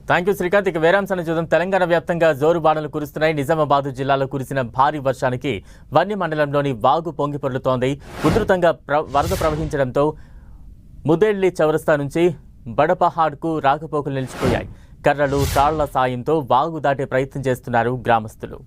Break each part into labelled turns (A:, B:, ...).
A: Thank you Srikanth. ఇక వేరాంశాన్ని చూద్దాం. తెలంగాణ వ్యాప్తంగా జోరు బాణలు కురుస్తున్నాయి. నిజామాబాద్ జిల్లాలో కురిసిన భారీ వర్షానికి వన్ని మండలంలోని వాగు పొంగి పొర్లుతోంది. ఉధృతంగా వరద ప్రవహించడంతో ముదేళ్లి చౌరస్తా నుంచి బడపహాడ్కు రాకపోకలు నిలిచిపోయాయి. కర్రలు తాళ్ల సాయంతో వాగు దాటే ప్రయత్నం చేస్తున్నారు గ్రామస్తులు.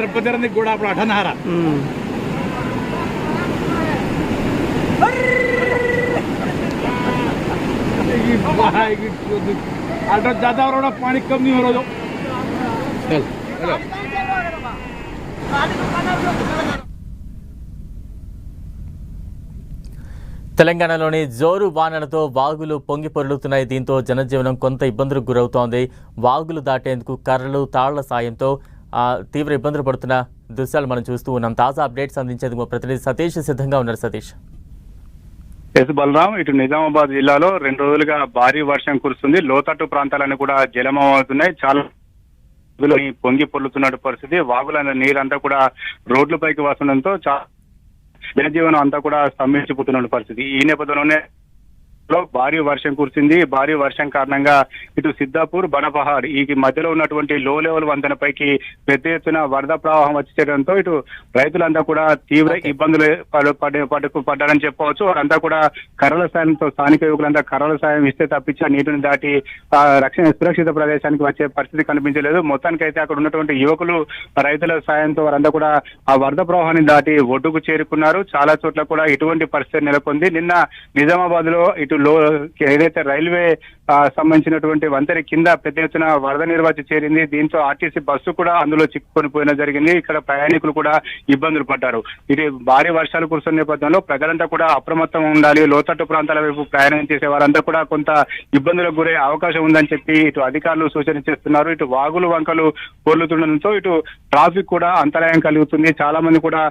B: रपदर गोड़ा अपना अठनहारा आटा ज्यादा और पानी कम नहीं हो रहा।
A: తెలంగాణలోని జోరు వానలతో వాగులు పొంగి పొర్లుతున్నాయి. దీంతో జనజీవనం కొంత ఇబ్బందులకు గురవుతోంది. వాగులు దాటేందుకు కర్రలు తాళ్ల సాయంతో తీవ్ర ఇబ్బందులు పడుతున్న దృశ్యాలు మనం చూస్తూ ఉన్నాం. తాజా అప్డేట్స్ అందించేందుకు మా ప్రతినిధి సతీష్ సిద్ధంగా ఉన్నారు. సతీష్.
C: ఎస్ బలరాం, ఇటు నిజామాబాద్ జిల్లాలో 2 రోజులుగా భారీ వర్షం కురుస్తుంది. లోతట్టు ప్రాంతాలన్నీ కూడా జలమవుతున్నాయి. చాలా పొంగి పొర్లుతున్న పరిస్థితి. వాగుల నీరంతా కూడా రోడ్లపైకి వస్తుండడంతో జనజీవనం అంతా కూడా స్తంభించిపోతున్న పరిస్థితి. ఈ నేపథ్యంలోనే భారీ వర్షం కురిసింది. భారీ వర్షం కారణంగా ఇటు సిద్దాపూర్ బడపహాడ్ ఈ మధ్యలో ఉన్నటువంటి లో లెవెల్ వంతెనపైకి పెద్ద ఎత్తున వరద ప్రవాహం వచ్చి చేరడంతో ఇటు రైతులంతా కూడా తీవ్ర ఇబ్బందులు పడ్డారని చెప్పవచ్చు. వారంతా కూడా కర్రల సాయంతో స్థానిక యువకులంతా కర్రల సాయం ఇస్తే తప్పించి నీటిని దాటి సురక్షిత ప్రదేశానికి వచ్చే పరిస్థితి కనిపించలేదు. మొత్తానికైతే అక్కడ ఉన్నటువంటి యువకులు రైతుల సాయంతో వారంతా కూడా ఆ వరద ప్రవాహాన్ని దాటి ఒడ్డుకు చేరుకున్నారు. చాలా చోట్ల కూడా ఇటువంటి పరిస్థితి నెలకొంది. నిన్న నిజామాబాద్ లో ఇటు ఏదైతే రైల్వే సంబంధించినటువంటి వంతెన కింద పెద్ద ఎత్తున వరద నీరు వచ్చి చేరింది. దీంతో ఆర్టీసీ బస్సు కూడా అందులో చిక్కుకొని పోయిన జరిగింది. ఇక్కడ ప్రయాణికులు కూడా ఇబ్బందులు పడ్డారు. ఇది భారీ వర్షాలు కురుస్తున్న నేపథ్యంలో ప్రజలంతా కూడా అప్రమత్తం ఉండాలి. లోతట్టు ప్రాంతాల వైపు ప్రయాణం చేసే వారంతా కూడా కొంత ఇబ్బందులకు గురే అవకాశం ఉందని చెప్పి ఇటు అధికారులు సూచన చేస్తున్నారు. ఇటు వాగులు వంకలు పొర్లుతుండడంతో ఇటు ట్రాఫిక్ కూడా అంతరాయం కలుగుతుంది. చాలా మంది కూడా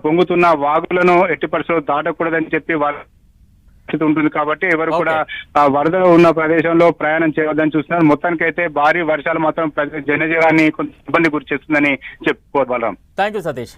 C: పొంగుతున్న వాగులను ఎట్టి పరిస్థితుల్లో దాటకూడదని చెప్పి ఉంటుంది. కాబట్టి ఎవరు కూడా వరద ఉన్న ప్రదేశంలో ప్రయాణం చేయవద్దని చూస్తున్నారు. మొత్తానికైతే భారీ వర్షాలు మాత్రం జనజీవాన్ని కొంత ఇబ్బంది గురి చేస్తుందని చెప్పుకోవాలి.
A: Thank you Satish.